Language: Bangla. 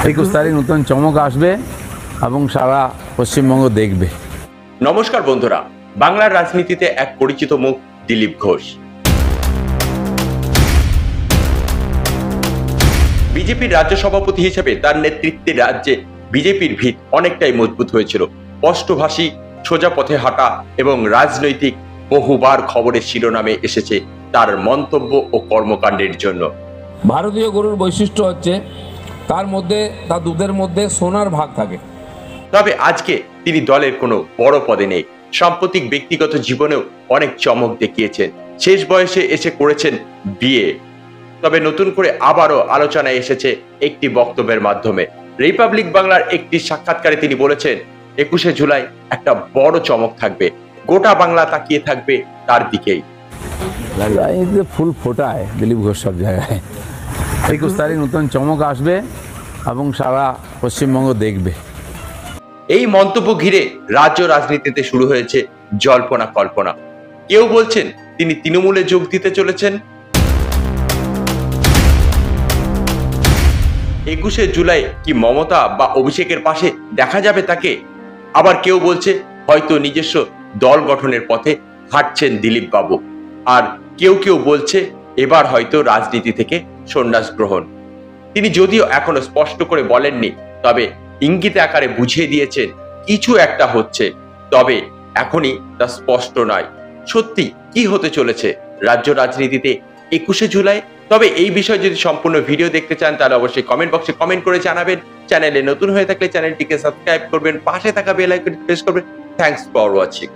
21 তারিখ নতুন চমক আসবে এবং সারা পশ্চিমবঙ্গ দেখবে। নমস্কার বন্ধুরা, বাংলার রাজনীতিতে এক পরিচিত মুখ দিলীপ ঘোষ। বিজেপির রাজ্য সভাপতি হিসেবে তার নেতৃত্বে রাজ্যে বিজেপির ভিত অনেকটাই মজবুত হয়েছিল। স্পষ্টভাষী, সোজা পথে হাঁটা এবং রাজনৈতিক বহুবার খবরের শিরোনামে এসেছে তার মন্তব্য ও কর্মকাণ্ডের জন্য। ভারতীয় গরুর বৈশিষ্ট্য হচ্ছে তার দুধের মধ্যে সোনার ভাগ থাকে। তবে আজকে তিনি দলের কোনো বড় পদে নেই। সাম্প্রতিক ব্যক্তিগত জীবনেও অনেক চমক দেখিয়েছেন। শেষ বয়সে এসে করেছেন বিয়ে। তবে নতুন করে আবারও আলোচনায় এসেছে একটি বক্তব্যের মাধ্যমে। রিপাবলিক বাংলার একটি সাক্ষাৎকারে তিনি বলেছেন, 21শে জুলাই একটা বড় চমক থাকবে, গোটা বাংলা তাকিয়ে থাকবে তার দিকেই। ফুল ফোটায় দিলীপ ঘোষ সব জায়গায়। 21 তারিখ নতুন চমক আসবে এবং সারা পশ্চিমবঙ্গ দেখবে। এই মন্তব্য ঘিরে রাজ্য রাজনীতিতে শুরু হয়েছে জল্পনা কল্পনা। কেউ বলছেন তিনি তৃণমূলে যোগ দিতে চলেছেন। 21শে জুলাই কি মমতা বা অভিষেকের পাশে দেখা যাবে তাকে? আবার কেউ বলছে হয়তো নিজস্ব দল গঠনের পথে হাঁটছেন দিলীপ বাবু। আর কেউ কেউ বলছে এবার হয়তো রাজনীতি থেকে সন্ন্যাস গ্রহণ। তিনি যদিও এখনো স্পষ্ট করে বলেননি, তবে ইঙ্গিতে আকারে বুঝিয়ে দিয়েছেন কিছু একটা হচ্ছে। তবে এখনই তা স্পষ্ট নয়। সত্যি কি হতে চলেছে রাজ্য রাজনীতিতে 21শে জুলাই? তবে এই বিষয়ে যদি সম্পূর্ণ ভিডিও দেখতে চান তাহলে অবশ্যই কমেন্ট বক্সে কমেন্ট করে জানাবেন। চ্যানেলে নতুন হয়ে থাকলে চ্যানেলটিকে সাবস্ক্রাইব করবেন, পাশে থাকা বেল আইকনটি প্রেস করবেন। Thanks for watching.